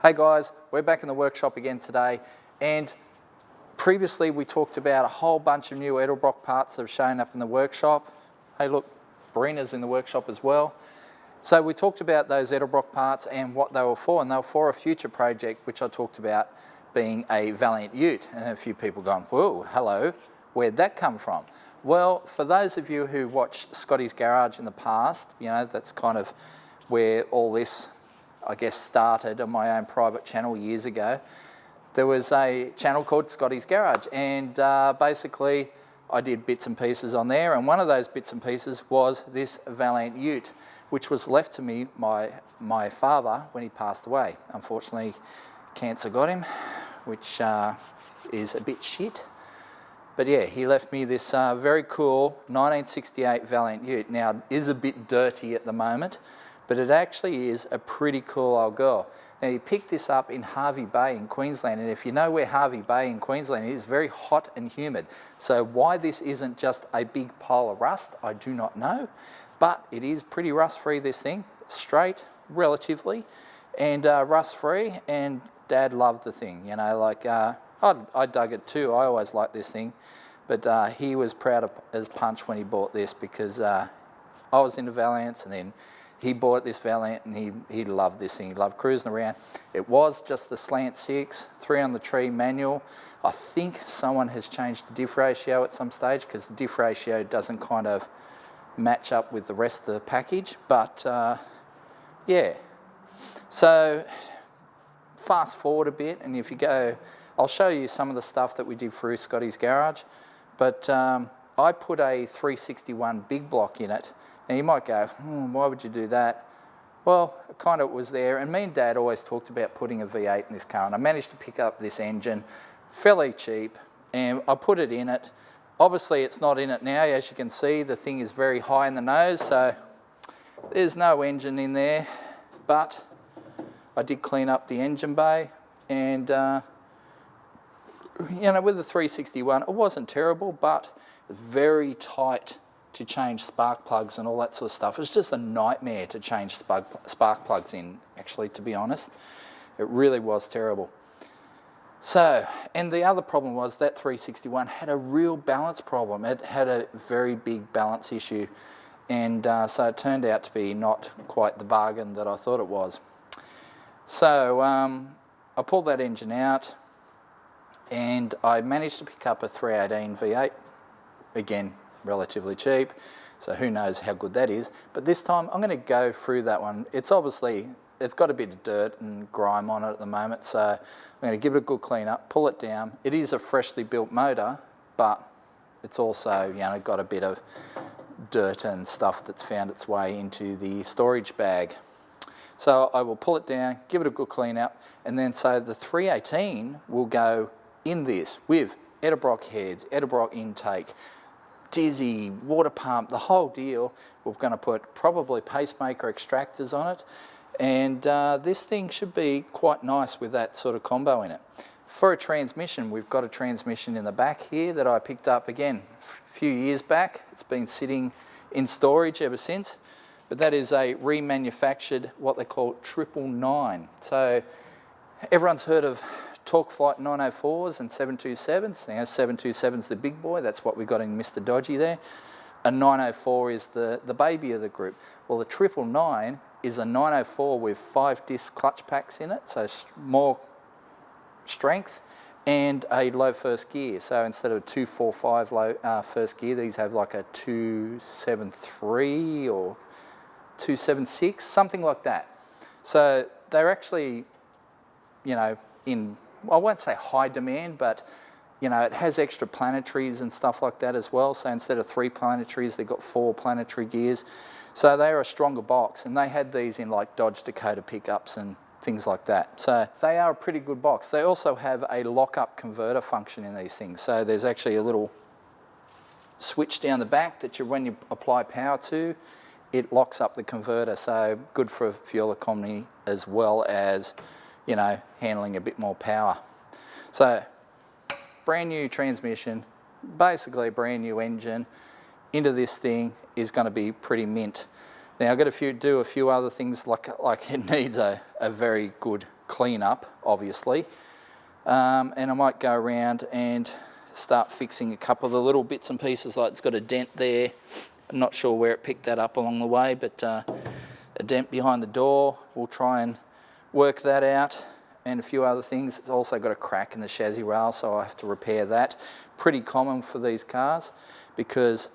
Hey guys, we're back in the workshop again today, and previously we talked about a whole bunch of new Edelbrock parts that have shown up in the workshop. Hey look, Brina's in the workshop as well. So we talked about those Edelbrock parts and what they were for, and they were for a future project which I talked about being a Valiant Ute. And a few people going, whoa, hello, where'd that come from? Well, for those of you who watched Scotty's Garage in the past, you know, that's kind of where all this, I guess, started on my own private channel years ago. There was a channel called Scotty's Garage, and basically I did bits and pieces on there, and one of those bits and pieces was this Valiant Ute, which was left to me by my father when he passed away. Unfortunately, cancer got him, which is a bit shit. But yeah, he left me this very cool 1968 Valiant Ute. Now, it is a bit dirty at the moment, but it actually is a pretty cool old girl. Now, he picked this up in Hervey Bay in Queensland, and if you know where Hervey Bay in Queensland is, very hot and humid. So why this isn't just a big pile of rust, I do not know, but it is pretty rust-free, this thing, straight, relatively, and rust-free, and Dad loved the thing, you know, like, I dug it too, I always liked this thing, but he was proud as punch when he bought this, because I was into Valiants, and then he bought this Valiant, and he loved this thing. He loved cruising around. It was just the slant 6, 3 on the tree manual. I think someone has changed the diff ratio at some stage, because the diff ratio doesn't kind of match up with the rest of the package. But yeah, so fast forward a bit, and if you go, I'll show you some of the stuff that we did through Scotty's Garage. But I put a 361 big block in it. Now you might go, why would you do that? Well, it kind of was there, and me and Dad always talked about putting a V8 in this car, and I managed to pick up this engine fairly cheap, and I put it in it. Obviously it's not in it now, as you can see, the thing is very high in the nose, so there's no engine in there, but I did clean up the engine bay, and you know, with the 361, it wasn't terrible, but very tight to change spark plugs and all that sort of stuff. It's just a nightmare to change spark plugs in, actually, to be honest. It really was terrible. So, and the other problem was that 361 had a real balance problem. It had a very big balance issue, and so it turned out to be not quite the bargain that I thought it was. So I pulled that engine out, and I managed to pick up a 318 V8, again, relatively cheap, so who knows how good that is. But this time I'm going to go through that one. It's obviously, it's got a bit of dirt and grime on it at the moment, so I'm going to give it a good clean up, pull it down. It is a freshly built motor, but it's also, you know, got a bit of dirt and stuff that's found its way into the storage bag. So I will pull it down, give it a good clean up, and then so the 318 will go in this with Edelbrock heads, Edelbrock intake, dizzy, water pump, the whole deal. We're going to put probably pacemaker extractors on it, and this thing should be quite nice with that sort of combo in it. For a transmission, we've got a transmission in the back here that I picked up again a few years back. It's been sitting in storage ever since, but that is a remanufactured, what they call 999. So everyone's heard of Torque Flight 904s and 727s. Now 727's the big boy, that's what we've got in Mr. Dodgy there. A 904 is the baby of the group. Well, the 999 is a 904 with 5-disc clutch packs in it, so more strength, and a low first gear. So instead of a 245 low first gear, these have like a 273 or 276, something like that. So they're actually, you know, in, I won't say high demand, but you know, it has extra planetaries and stuff like that as well. So instead of 3 planetaries, they've got 4 planetary gears. So they're a stronger box, and they had these in like Dodge Dakota pickups and things like that. So they are a pretty good box. They also have a lock-up converter function in these things. So there's actually a little switch down the back that when you apply power to, it locks up the converter. So good for fuel economy as well as, you know, handling a bit more power. So brand new transmission, basically a brand new engine into this thing is going to be pretty mint. Now I've got to do a few other things, like it needs a very good clean up, obviously. And I might go around and start fixing a couple of the little bits and pieces, like it's got a dent there. I'm not sure where it picked that up along the way, but a dent behind the door, we'll try and work that out, and a few other things. It's also got a crack in the chassis rail, so I have to repair that. Pretty common for these cars, because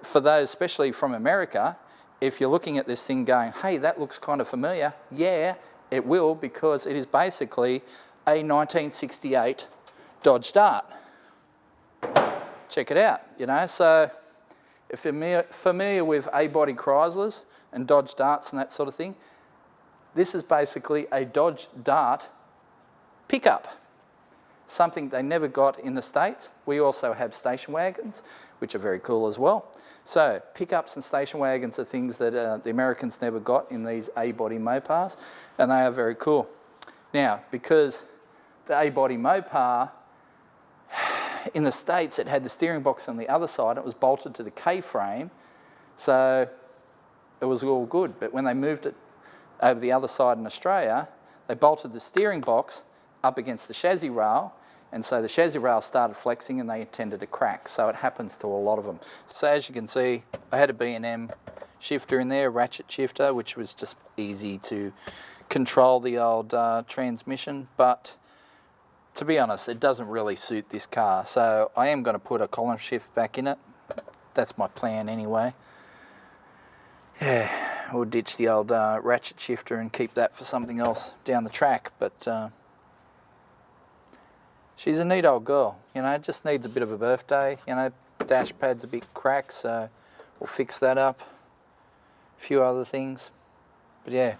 for those, especially from America, if you're looking at this thing going, hey, that looks kind of familiar, yeah, it will, because it is basically a 1968 Dodge Dart. Check it out, you know. So if you're familiar with A-body Chryslers and Dodge Darts and that sort of thing, this is basically a Dodge Dart pickup, something they never got in the States. We also have station wagons, which are very cool as well. So pickups and station wagons are things that the Americans never got in these A-body Mopars, and they are very cool. Now, because the A-body Mopar, in the States, it had the steering box on the other side. It was bolted to the K-frame, so it was all good. But when they moved it over the other side in Australia, they bolted the steering box up against the chassis rail, and so the chassis rail started flexing and they tended to crack. So it happens to a lot of them. So as you can see, I had a B&M shifter in there, a ratchet shifter, which was just easy to control the old transmission, but to be honest, it doesn't really suit this car. So I am going to put a column shift back in it. That's my plan anyway. Yeah, we'll ditch the old ratchet shifter and keep that for something else down the track. But she's a neat old girl, you know, just needs a bit of a birthday. You know, dash pad's a bit cracked, so we'll fix that up. A few other things. But yeah,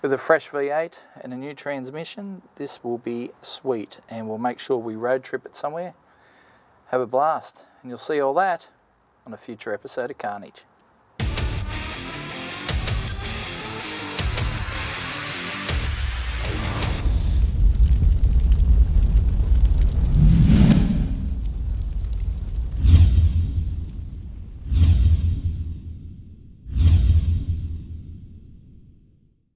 with a fresh V8 and a new transmission, this will be sweet, and we'll make sure we road trip it somewhere. Have a blast, and you'll see all that on a future episode of Carnage.